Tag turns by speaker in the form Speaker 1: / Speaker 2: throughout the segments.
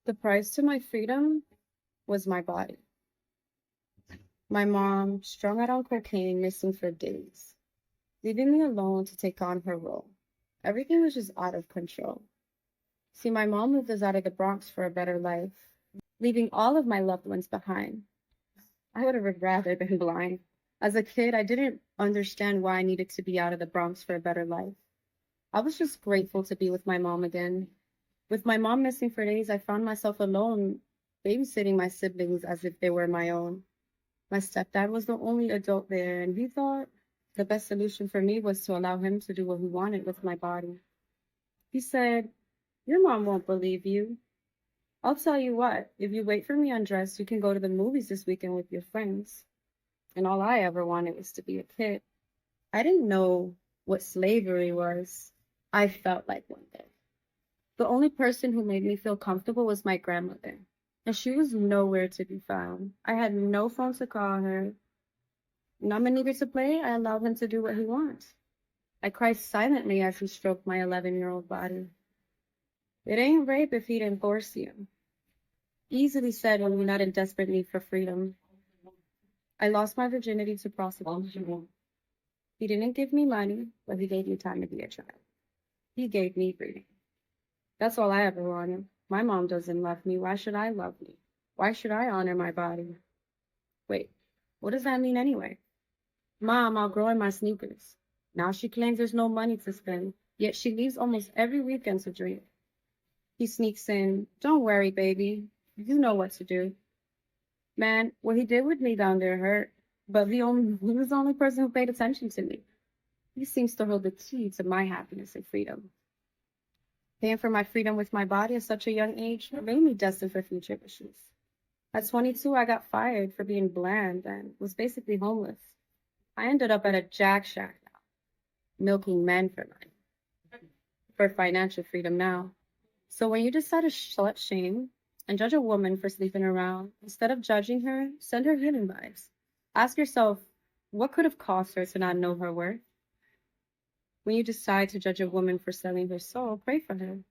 Speaker 1: The price to my freedom was my body. My mom, strung out on cocaine, missing for days, leaving me alone to take on her role. Everything was just out of control. See, my mom moved us out of the Bronx for a better life, leaving all of my loved ones behind. I would have rather been blind. As a kid, I didn't understand why I needed to be out of the Bronx for a better life. I was just grateful to be with my mom again. With my mom missing for days, I found myself alone, babysitting my siblings as if they were my own. My stepdad was the only adult there, and he thought the best solution for me was to allow him to do what he wanted with my body. He said, "Your mom won't believe you. I'll tell you what, if you wait for me undressed, you can go to the movies this weekend with your friends." And all I ever wanted was to be a kid. I didn't know what slavery was. I felt like one day. The only person who made me feel comfortable was my grandmother, and she was nowhere to be found. I had no phone to call her. Not many eager to play, I allowed him to do what he wants. I cried silently as he stroked my 11-year-old body. It ain't rape if he didn't force you. Easily said when you're not in desperate need for freedom. I lost my virginity to prostitution. He didn't give me money, but he gave me time to be a child. He gave me freedom. That's all I ever wanted. My mom doesn't love me. Why should I love me? Why should I honor my body? Wait, what does that mean anyway? Mom outgrowing my sneakers. Now she claims there's no money to spend, yet she leaves almost every weekend to drink. He sneaks in, "Don't worry, baby. You know what to do." Man, what he did with me down there hurt, but he was the only person who paid attention to me. He seems to hold the key to my happiness and freedom. Paying for my freedom with my body at such a young age made me destined for future issues. At 22, I got fired for being bland and was basically homeless. I ended up at a jack shack now, milking men for money, for financial freedom now. So when you decide to slut shame and judge a woman for sleeping around, instead of judging her, send her healing vibes. Ask yourself, what could have cost her to not know her worth? When you decide to judge a woman for selling her soul, pray for her.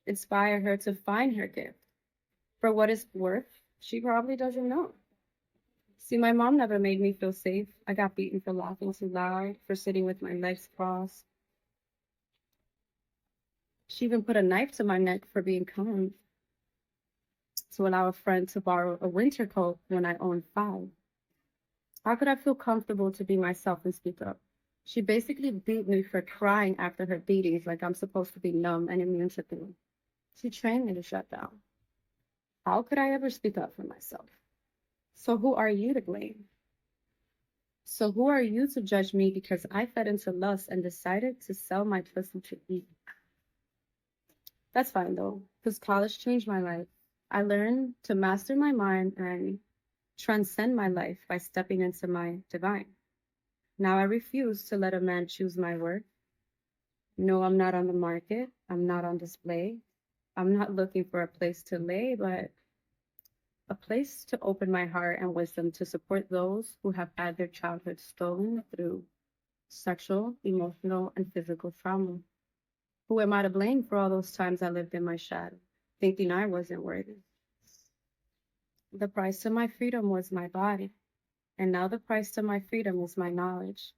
Speaker 1: Inspire her to find her gift. For what it's worth, she probably doesn't know. See, my mom never made me feel safe. I got beaten for laughing too loud, for sitting with my legs crossed. She even put a knife to my neck for being calm, to allow a friend to borrow a winter coat when I owned 5. How could I feel comfortable to be myself and speak up? She basically beat me for crying after her beatings like I'm supposed to be numb and immune to things. She trained me to shut down. How could I ever speak up for myself? So who are you to blame? So who are you to judge me because I fed into lust and decided to sell my pussy to eat? That's fine though, because college changed my life. I learned to master my mind and transcend my life by stepping into my divine. Now I refuse to let a man choose my worth. No, I'm not on the market. I'm not on display. I'm not looking for a place to lay, but a place to open my heart and wisdom to support those who have had their childhood stolen through sexual, emotional, and physical trauma. Who am I to blame for all those times I lived in my shadow, thinking I wasn't worthy? The price to my freedom was my body, and now the price to my freedom is my knowledge.